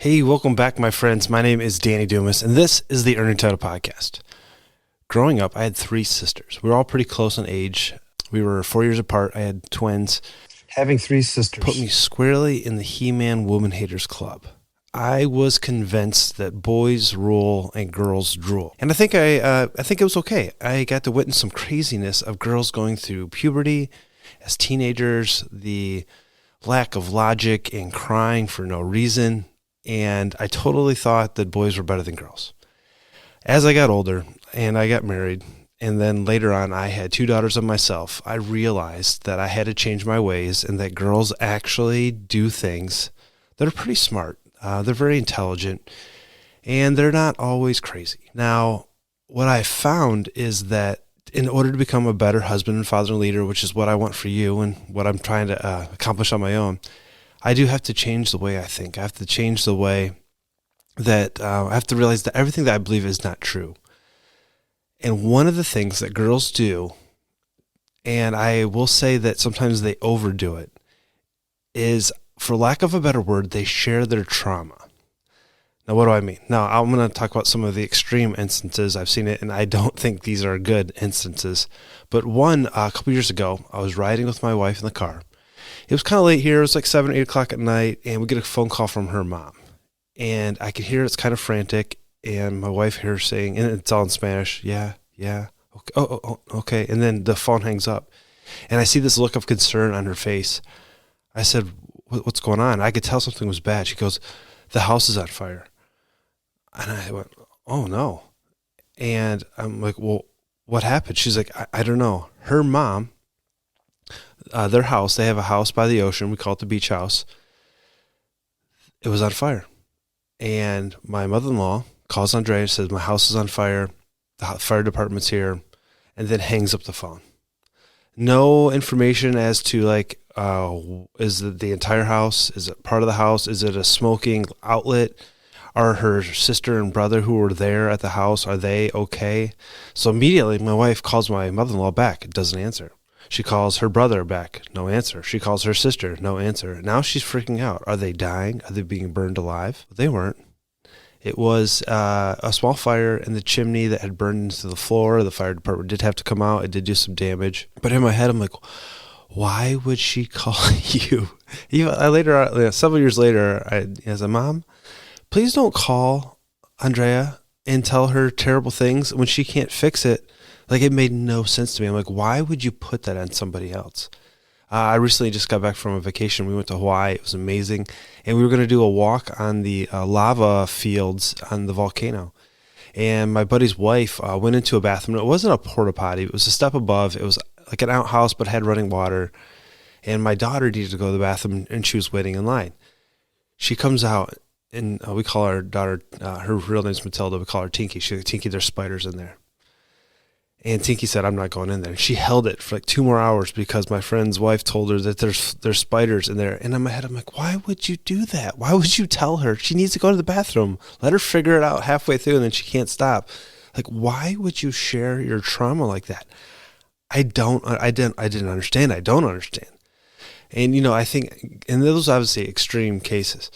Hey, welcome back, my friends. My name is Danny Dumas, and this is the Earning Title Podcast. Growing up, I had three sisters. We were all pretty close in age. We were 4 years apart. I had twins. Having three sisters Put me squarely in the He-Man Woman Haters Club. I was convinced that boys rule and girls drool. And I think it was okay. I got to witness some craziness of girls going through puberty as teenagers, the lack of logic and crying for no reason. And I totally thought that boys were better than girls. As I got older and I got married, and then later on I had two daughters of myself, I realized that I had to change my ways and that girls actually do things that are pretty smart. They're very intelligent, and they're not always crazy. Now, what I found is that in order to become a better husband and father and leader, which is what I want for you and what I'm trying to accomplish on my own, I do have to change the way I think. I have to change the way that I have to realize that everything that I believe is not true. And one of the things that girls do, and I will say that sometimes they overdo it, is, for lack of a better word, they share their trauma. Now, what do I mean? Now, I'm going to talk about some of the extreme instances. I've seen it, and I don't think these are good instances. But one, a couple years ago, I was riding with my wife in the car. It was kind of late here. It was like 7, 8 o'clock at night, and we get a phone call from her mom. And I could hear it's kind of frantic, and my wife hears saying, and it's all in Spanish, yeah, okay, okay. And then the phone hangs up, and I see this look of concern on her face. I said, what's going on? I could tell something was bad. She goes, the house is on fire. And I went, oh, no. And I'm like, well, what happened? She's like, I don't know. Her mom, their house, they have a house by the ocean. We call it the beach house. It was on fire. And my mother-in-law calls Andrea and says, my house is on fire. The fire department's here. And then hangs up the phone. No information as to, like, is it the entire house? Is it part of the house? Is it a smoking outlet? Are her sister and brother who were there at the house, are they okay? So immediately my wife calls my mother-in-law back. Doesn't answer. She calls her brother back. No answer. She calls her sister. No answer. Now she's freaking out. Are they dying? Are they being burned alive? They weren't. It was a small fire in the chimney that had burned into the floor. The fire department did have to come out. It did do some damage. But in my head, I'm like, why would she call you? Several years later, I said, Mom, please don't call Andrea and tell her terrible things when she can't fix it. Like, it made no sense to me. I'm like, why would you put that on somebody else? I recently just got back from a vacation. We went to Hawaii. It was amazing. And we were going to do a walk on the lava fields on the volcano. And my buddy's wife went into a bathroom. It wasn't a porta potty. It was a step above. It was like an outhouse, but had running water. And my daughter needed to go to the bathroom, and she was waiting in line. She comes out, and we call our daughter, her real name's Matilda. We call her Tinky. She's like, Tinky, there's spiders in there. And Tinky said, I'm not going in there. She held it for like 2 more hours because my friend's wife told her that there's spiders in there. And in my head, I'm like, why would you do that? Why would you tell her she needs to go to the bathroom? Let her figure it out halfway through, and then she can't stop. Like, why would you share your trauma like that? I didn't understand. I don't understand. And, I think, and those are obviously extreme cases.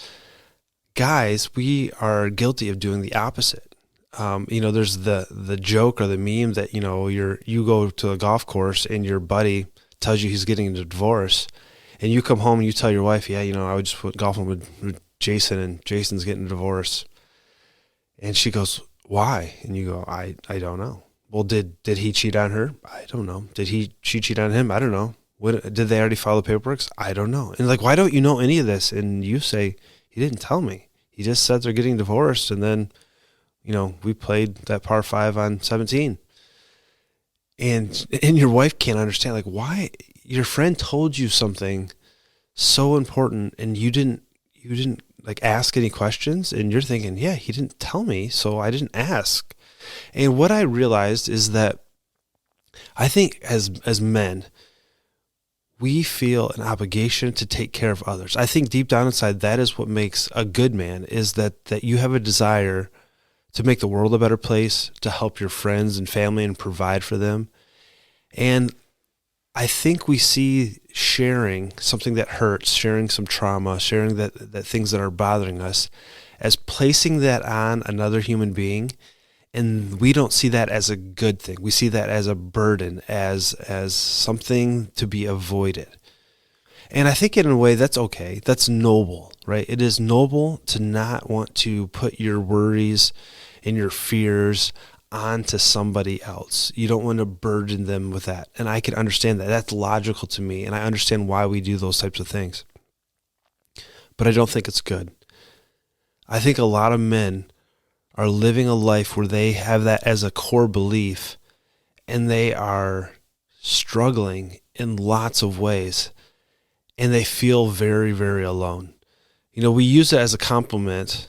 Guys, we are guilty of doing the opposite. There's the joke or the meme that, you go to a golf course and your buddy tells you he's getting a divorce, and you come home and you tell your wife, I would just went golfing with Jason, and Jason's getting a divorce. And she goes, why? And you go, I don't know. Well, did he cheat on her? I don't know. Did she cheat on him? I don't know. Did they already file the paperwork? I don't know. And like, why don't you know any of this? And you say, he didn't tell me. He just said they're getting divorced, and then we played that par 5 on 17. And your wife can't understand, like, why your friend told you something so important and you didn't like ask any questions, and you're thinking, yeah, he didn't tell me, so I didn't ask. And what I realized is that I think as men, we feel an obligation to take care of others. I think deep down inside, that is what makes a good man, is that you have a desire to make the world a better place, to help your friends and family and provide for them. And I think we see sharing something that hurts, sharing some trauma, sharing that things that are bothering us as placing that on another human being, and we don't see that as a good thing. We see that as a burden, as something to be avoided. And I think in a way that's okay. That's noble, right? It is noble to not want to put your worries and your fears onto somebody else. You don't want to burden them with that. And I can understand that. That's logical to me. And I understand why we do those types of things. But I don't think it's good. I think a lot of men are living a life where they have that as a core belief, and they are struggling in lots of ways, and they feel very, very alone. We use it as a compliment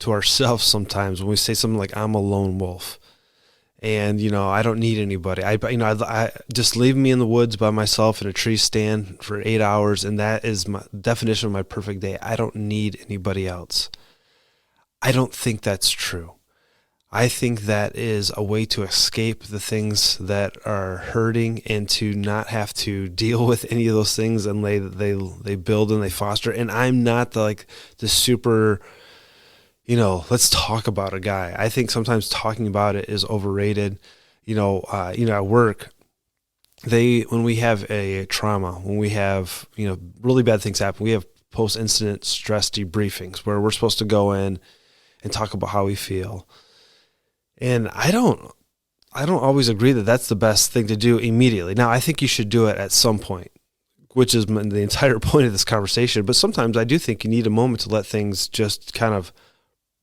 to ourselves sometimes when we say something like, I'm a lone wolf, and, I don't need anybody. I just leave me in the woods by myself in a tree stand for 8 hours, and that is my definition of my perfect day. I don't need anybody else. I don't think that's true. I think that is a way to escape the things that are hurting and to not have to deal with any of those things, and they build and they foster. And I'm not the super, let's talk about a guy. I think sometimes talking about it is overrated. At work, when we have a trauma, when we have, really bad things happen, we have post-incident stress debriefings where we're supposed to go in and talk about how we feel. And I don't always agree that that's the best thing to do immediately. Now, I think you should do it at some point, which is the entire point of this conversation. But sometimes I do think you need a moment to let things just kind of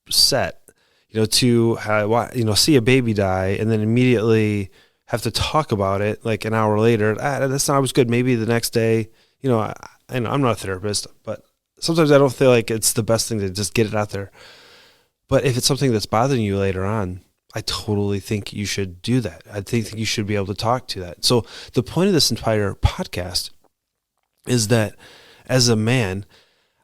set, to see a baby die and then immediately have to talk about it like an hour later. That's not always good. Maybe the next day, I'm not a therapist, but sometimes I don't feel like it's the best thing to just get it out there. But if it's something that's bothering you later on, I totally think you should do that. I think you should be able to talk to that. So the point of this entire podcast is that as a man,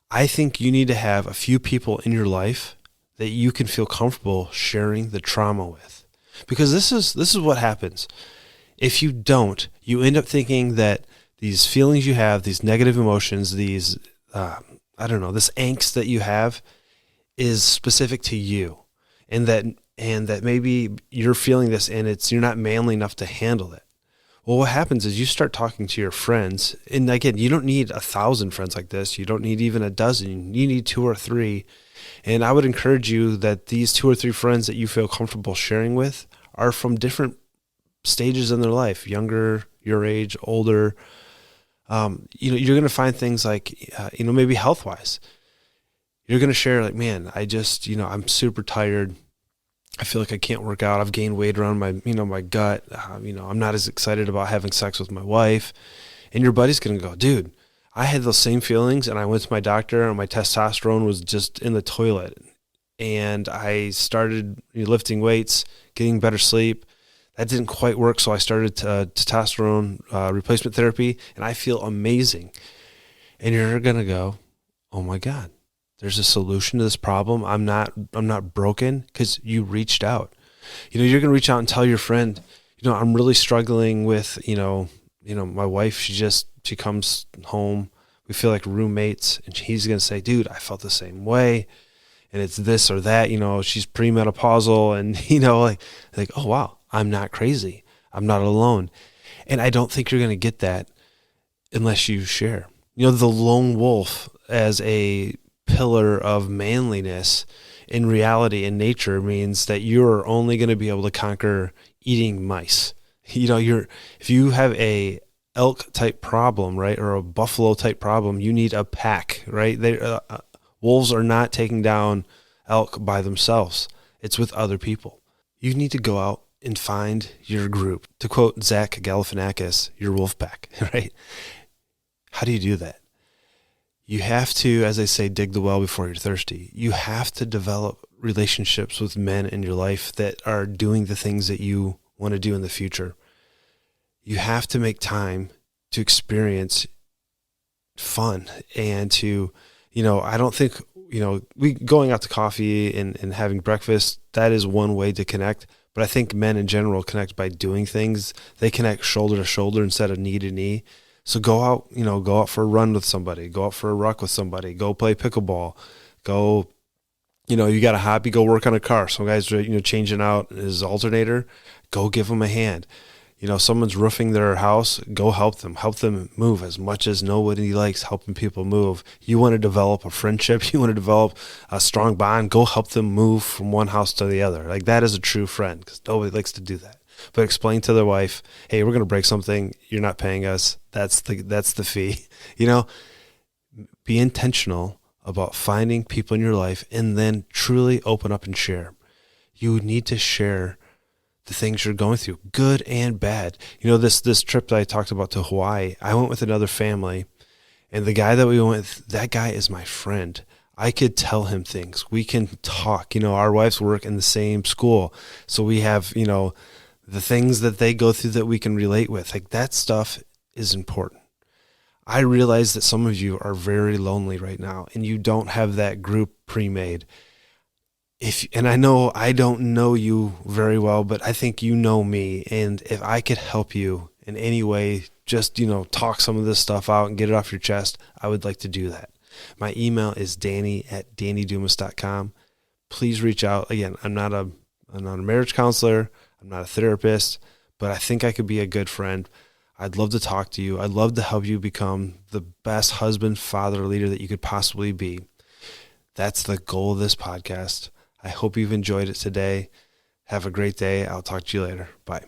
I think you need to have a few people in your life that you can feel comfortable sharing the trauma with. Because this is what happens. If you don't, you end up thinking that these feelings you have, these negative emotions, these, this angst that you have is specific to you, and that maybe you're feeling this and you're not manly enough to handle it. Well, what happens is you start talking to your friends, and again, you don't need 1,000 friends like this. You don't need even a dozen. You need 2 or 3. And I would encourage you that these 2 or 3 friends that you feel comfortable sharing with are from different stages in their life, younger, your age, older. You're going to find things like, maybe health-wise. You're going to share like, man, I just, I'm super tired. I feel like I can't work out. I've gained weight around my, my gut. I'm not as excited about having sex with my wife. And your buddy's going to go, dude, I had those same feelings, and I went to my doctor, and my testosterone was just in the toilet. And I started lifting weights, getting better sleep. That didn't quite work, so I started testosterone replacement therapy, and I feel amazing. And you're going to go, oh my God. There's a solution to this problem. I'm not broken, because you reached out. You're going to reach out and tell your friend, I'm really struggling with, my wife, she comes home. We feel like roommates, and he's going to say, dude, I felt the same way. And it's this or that, she's premenopausal, and, like, oh, wow, I'm not crazy. I'm not alone. And I don't think you're going to get that unless you share. The lone wolf as a pillar of manliness in reality in nature means that you're only going to be able to conquer eating mice. If you have a elk type problem, right, or a buffalo type problem, you need a pack, right? Wolves are not taking down elk by themselves. It's with other people. You need to go out and find your group. To quote Zach Galifianakis, your wolf pack, right? How do you do that? You have to, as I say, dig the well before you're thirsty. You have to develop relationships with men in your life that are doing the things that you want to do in the future. You have to make time to experience fun and to, I don't think, going out to coffee and having breakfast, that is one way to connect. But I think men in general connect by doing things. They connect shoulder to shoulder instead of knee to knee. So go out for a run with somebody, go out for a ruck with somebody, go play pickleball, go, You got a hobby, go work on a car. Some guys are, changing out his alternator, go give them a hand. Someone's roofing their house, go help them move. As much as nobody likes helping people move, you want to develop a friendship, you want to develop a strong bond, go help them move from one house to the other. Like, that is a true friend, because nobody likes to do that. But explain to their wife, hey, we're going to break something, you're not paying us, that's the fee. Be intentional about finding people in your life, and then truly open up and share. You need to share the things you're going through, good and bad. This trip that I talked about to Hawaii, I went with another family, and the guy that we went with, that guy is my friend. I could tell him things. We can talk. Our wives work in the same school, so we have, the things that they go through that we can relate with. Like, that stuff is important. I realize that some of you are very lonely right now, and you don't have that group pre-made. And I know I don't know you very well, but I think you know me. And if I could help you in any way, just, talk some of this stuff out and get it off your chest, I would like to do that. My email is danny@dannydumas.com. Please reach out. Again, I'm not a marriage counselor. I'm not a therapist, but I think I could be a good friend. I'd love to talk to you. I'd love to help you become the best husband, father, leader that you could possibly be. That's the goal of this podcast. I hope you've enjoyed it today. Have a great day. I'll talk to you later. Bye.